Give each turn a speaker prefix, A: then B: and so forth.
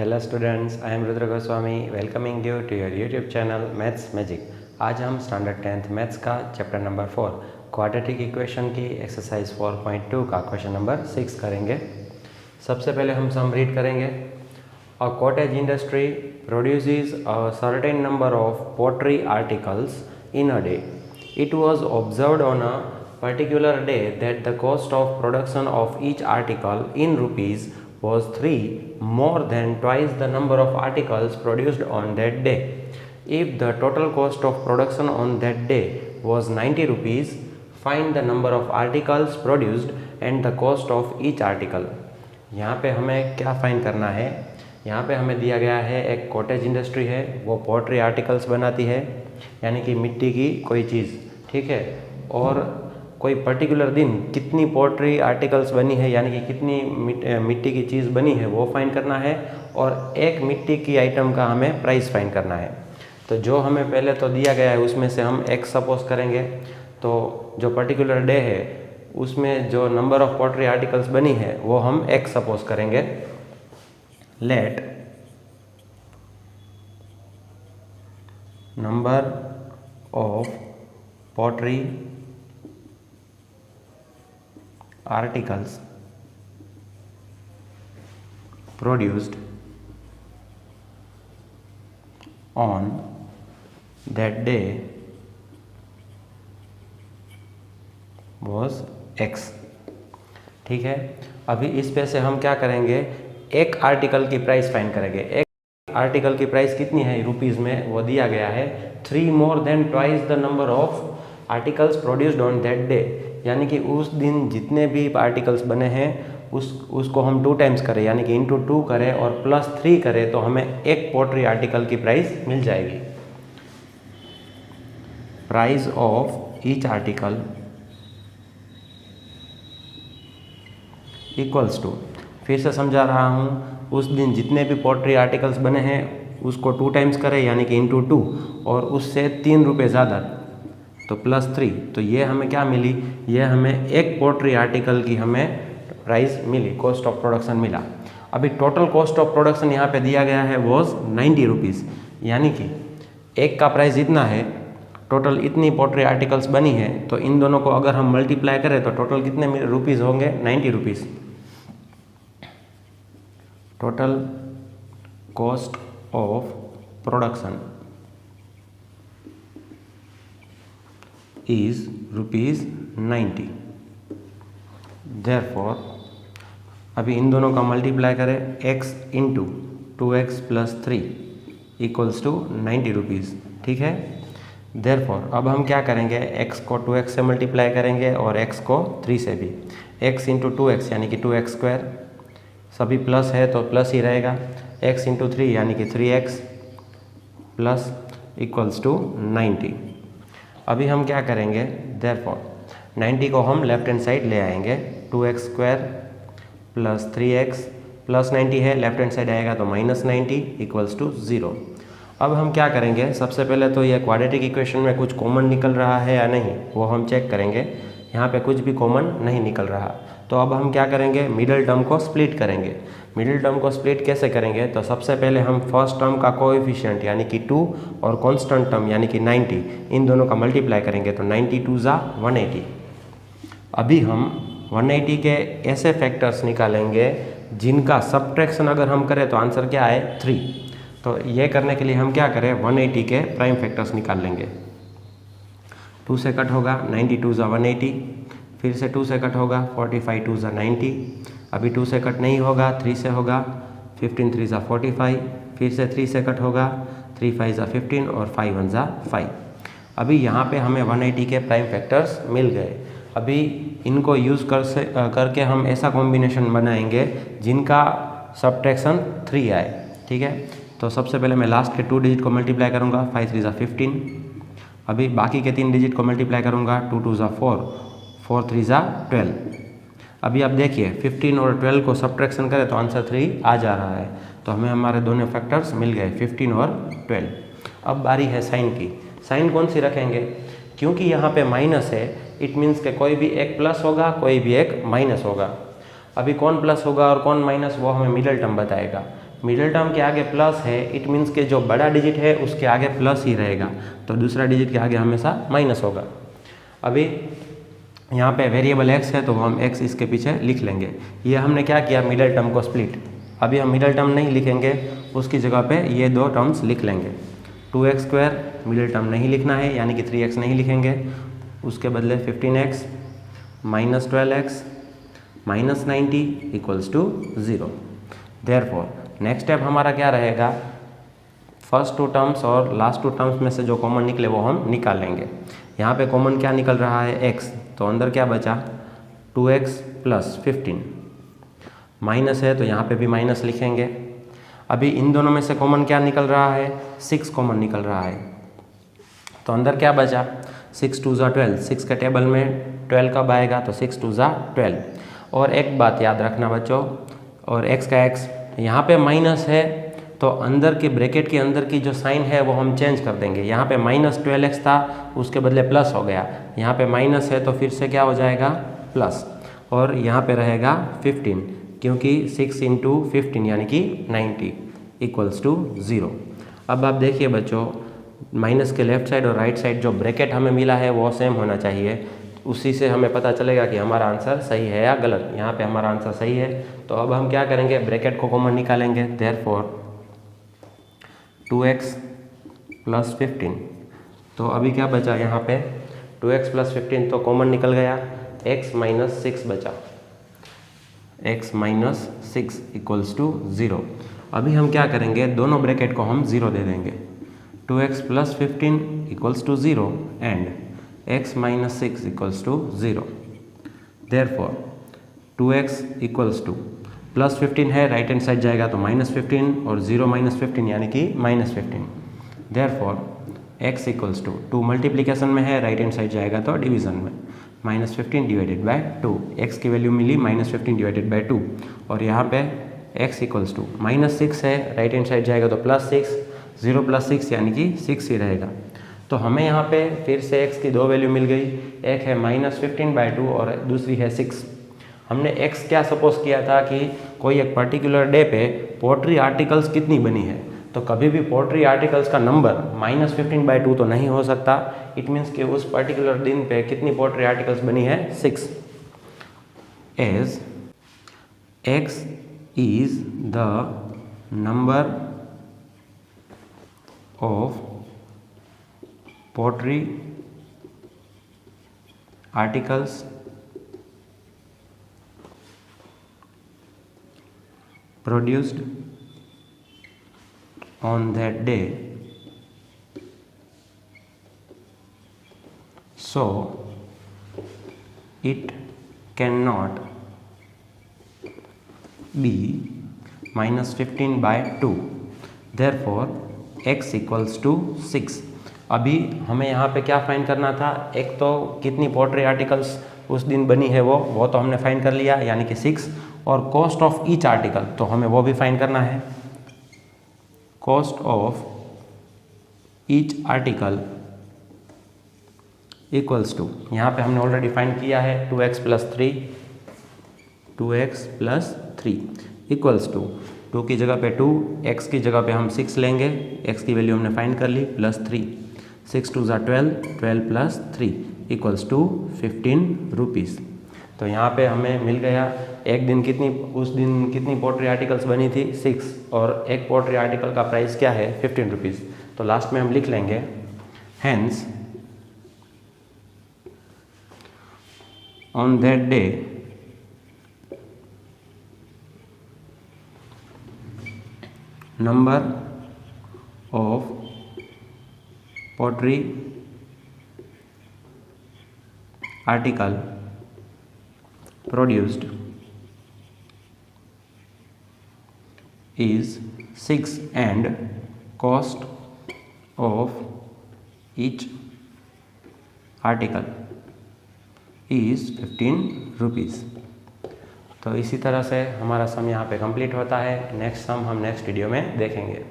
A: Hello students, I am Rudra Goswami welcoming you to your YouTube channel Maths Magic. आज हम standard 10th maths का chapter number 4 quadratic equation की exercise 4.2 का question number 6 करेंगे। सबसे पहले हम सम रीड करेंगे। A cottage industry produces a certain number of pottery articles in a day. It was observed on a particular day that the cost of production of each article in rupees was 3 more than twice the number of articles produced on that day. If the total cost of production on that day was 90 rupees, find the number of articles produced and the cost of each article. यहाँ पे हमें क्या find करना है? यहाँ पे हमें दिया गया है एक कॉटेज इंडस्ट्री है, वो पोट्री आर्टिकल्स बनाती है, यानी कि मिट्टी की कोई चीज़, ठीक है। और कोई पर्टिकुलर दिन कितनी पोट्री आर्टिकल्स बनी है, यानी कि कितनी मिट्टी की चीज़ बनी है वो फाइंड करना है, और एक मिट्टी की आइटम का हमें प्राइस फाइंड करना है। तो जो हमें पहले तो दिया गया है उसमें से हम एक सपोज करेंगे। तो जो पर्टिकुलर डे है उसमें जो नंबर ऑफ पोट्री आर्टिकल्स बनी है वो हम एक सपोज करेंगे। Let number of pottery articles produced on that day was X। ठीक है, अभी इस पे से हम क्या करेंगे, एक आर्टिकल की प्राइस फाइंड करेंगे। एक आर्टिकल की प्राइस कितनी है रुपीज़ में, वो दिया गया है 3 more than twice the number of articles produced on that day, यानी कि उस दिन जितने भी आर्टिकल्स बने हैं उसको हम 2 टाइम्स करें, यानी कि इंटू 2 करें और प्लस 3 करें तो हमें एक पोट्री आर्टिकल की प्राइस मिल जाएगी। Price of each article equals to, फिर से समझा रहा हूँ, उस दिन जितने भी पोट्री आर्टिकल्स बने हैं उसको 2 टाइम्स करें, यानी कि इंटू 2, और उससे 3 रुपये ज़्यादा तो प्लस 3। तो ये हमें क्या मिली, ये हमें एक पोट्री आर्टिकल की हमें प्राइस मिली, कॉस्ट ऑफ प्रोडक्शन मिला। अभी टोटल कॉस्ट ऑफ प्रोडक्शन यहाँ पे दिया गया है वॉज 90 रुपीज़, यानी कि एक का प्राइस इतना है, टोटल इतनी पोट्री आर्टिकल्स बनी है, तो इन दोनों को अगर हम मल्टीप्लाई करें तो टोटल कितने रुपीज़ होंगे, 90 rupees. Total cost of production is ₹90। Therefore अभी इन दोनों का मल्टीप्लाई करें, x into 2x plus 3 equals to 90 rupees, ठीक है। Therefore अब हम क्या करेंगे, x को 2x से मल्टीप्लाई करेंगे और x को 3 से भी। x इंटू 2x यानी कि 2x स्क्वायर, सभी प्लस है तो प्लस ही रहेगा। x इंटू 3 यानी कि 3x प्लस इक्वल्स टू 90। अभी हम क्या करेंगे, देयरफॉर 90 को हम लेफ्ट हैंड साइड ले आएंगे। 2x square plus 3x plus 90 है, लेफ्ट हैंड साइड आएगा तो माइनस 90 इक्वल्स टू 0। अब हम क्या करेंगे, सबसे पहले तो ये क्वाड्रेटिक इक्वेशन में कुछ कॉमन निकल रहा है या नहीं वो हम चेक करेंगे। यहाँ पे कुछ भी कॉमन नहीं निकल रहा, तो अब हम क्या करेंगे, मिडिल टर्म को स्प्लिट करेंगे। मिडिल टर्म को स्प्लिट कैसे करेंगे, तो सबसे पहले हम फर्स्ट टर्म का कोएफिशिएंट यानी कि 2 और कांस्टेंट टर्म यानी कि 90, इन दोनों का मल्टीप्लाई करेंगे तो 90 2 ज़ा 180। अभी हम 180 के ऐसे फैक्टर्स निकालेंगे जिनका सब्ट्रैक्शन अगर हम करें तो आंसर क्या आए, 3। तो ये करने के लिए हम क्या करें, 180 के प्राइम फैक्टर्स निकाल लेंगे। 2 से कट होगा, 90 2 ज़ा 180, फिर से 2 से कट होगा, 45 2 ज़ा 90, अभी 2 से कट नहीं होगा, 3 से होगा, 15 3 ज़ा 45, फिर से 3 से कट होगा, 3 5 ज़ा 15 और 5 1 ज़ा 5। अभी यहाँ पे हमें 180 के प्राइम फैक्टर्स मिल गए। अभी इनको यूज़ करके हम ऐसा कॉम्बिनेशन बनाएंगे जिनका सब्ट्रैक्शन 3 आए, ठीक है। तो सबसे पहले मैं लास्ट के 2 डिजिट को मल्टीप्लाई करूँगा, 5 3 ज़ा 15। अभी बाकी के 3 डिजिट को मल्टीप्लाई करूँगा, 2 2 ज़ा 4, 4 3 ज़ा 12। अभी आप देखिए 15 और 12 को सब्ट्रैक्शन करें तो आंसर 3 आ जा रहा है, तो हमें हमारे दोनों फैक्टर्स मिल गए, 15 और 12। अब बारी है साइन की। साइन कौन सी रखेंगे, क्योंकि यहाँ पे माइनस है, इट मीन्स के कोई भी एक प्लस होगा, कोई भी एक माइनस होगा। अभी कौन प्लस होगा और कौन माइनस वो हमें मिडिल टर्म बताएगा। मिडिल टर्म के आगे प्लस है, इट मीन्स के जो बड़ा डिजिट है उसके आगे प्लस ही रहेगा, तो दूसरा डिजिट के आगे हमेशा माइनस होगा। अभी यहाँ पे वेरिएबल x है तो हम x इसके पीछे लिख लेंगे। ये हमने क्या किया, मिडिल टर्म को स्प्लिट। अभी हम मिडिल टर्म नहीं लिखेंगे, उसकी जगह पे ये दो टर्म्स लिख लेंगे। 2x² मिडिल टर्म नहीं लिखना है, यानी कि 3x नहीं लिखेंगे, उसके बदले 15x minus 12x minus 90 equals to 0। Therefore next step हमारा क्या रहेगा, फर्स्ट टू टर्म्स और लास्ट टू टर्म्स में से जो कॉमन निकले वो हम निकाल लेंगे। यहाँ पे कॉमन क्या निकल रहा है, x, तो अंदर क्या बचा 2x प्लस 15, माइनस है तो यहाँ पे भी माइनस लिखेंगे। अभी इन दोनों में से कॉमन क्या निकल रहा है, 6 कॉमन निकल रहा है, तो अंदर क्या बचा 6 2 12, 6 के टेबल में 12 कब आएगा, तो 6 2 12। और एक बात याद रखना बच्चों, और x का x यहाँ पे माइनस है तो अंदर के ब्रैकेट के अंदर की जो साइन है वो हम चेंज कर देंगे। यहाँ पे माइनस 12x था, उसके बदले प्लस हो गया, यहाँ पे माइनस है तो फिर से क्या हो जाएगा प्लस, और यहाँ पे रहेगा 15, क्योंकि 6 इंटू 15 यानी कि 90 इक्वल्स टू 0। अब आप देखिए बच्चों, माइनस के लेफ्ट साइड और राइट साइड जो ब्रैकेट हमें मिला है वो सेम होना चाहिए, उसी से हमें पता चलेगा कि हमारा आंसर सही है या गलत। यहाँ पे हमारा आंसर सही है, तो अब हम क्या करेंगे, ब्रैकेट को कॉमन निकालेंगे। देयरफॉर 2x प्लस 15, तो अभी क्या बचा यहाँ पे 2x प्लस 15 तो कॉमन निकल गया, x माइनस 6 बचा, x माइनस 6 इक्वल्स टू 0। अभी हम क्या करेंगे, दोनों ब्रैकेट को हम 0 दे देंगे। 2x plus 15 equals to 0 and x minus 6 equals to 0। Therefore 2x equals to plus 15 है, राइट हैंड साइड जाएगा तो माइनस 15, और 0 माइनस 15 यानी कि minus 15। Therefore x equals to 2 multiplication में है, राइट हैंड साइड जाएगा तो डिवीजन में, माइनस 15 डिवाइडेड बाय 2। x की वैल्यू मिली माइनस 15 डिवाइडेड बाय 2, और यहाँ पे x इक्वल्स टू माइनस 6 है, राइट हैंड साइड जाएगा तो प्लस 6, 0 प्लस 6 यानी कि 6 ही रहेगा। तो हमें यहाँ पे फिर से x की दो वैल्यू मिल गई, एक है माइनस 15 बाय 2 और दूसरी है 6। हमने x क्या सपोज किया था कि कोई एक पर्टिकुलर डे पे पोट्री आर्टिकल्स कितनी बनी है, तो कभी भी पोट्री आर्टिकल्स का नंबर माइनस 15 बाय 2 तो नहीं हो सकता। इट मीन्स कि उस पर्टिकुलर दिन पे कितनी पोट्री आर्टिकल्स बनी है, 6। As x is the number of pottery articles produced on that day, so it cannot be minus 15 by 2। therefore x equals to 6। अभी हमें यहाँ पे क्या फाइंड करना था, एक तो कितनी पोट्री आर्टिकल्स उस दिन बनी है वो तो हमने फाइंड कर लिया, यानी कि 6, और कॉस्ट ऑफ ईच आर्टिकल तो हमें वो भी फाइंड करना है। Cost of each article equals to, यहाँ पे हमने ऑलरेडी फाइंड किया है 2x plus 3, 2x plus 3 equals to 2 की जगह पे 2, x की जगह पे हम 6 लेंगे, x की वैल्यू हमने फाइंड कर ली, plus 3, 6 2 12, 12 plus 3 equals to 15 rupees. तो यहाँ पे हमें मिल गया एक दिन उस दिन कितनी पोट्री आर्टिकल्स बनी थी, 6, और एक पोट्री आर्टिकल का प्राइस क्या है, 15 रुपीज़। तो लास्ट में हम लिख लेंगे hence on that day number of pottery article produced is 6 and cost of each article is 15 rupees. तो इसी तरह से हमारा सम यहाँ पे कंप्लीट होता है। नेक्स्ट सम हम नेक्स्ट वीडियो में देखेंगे।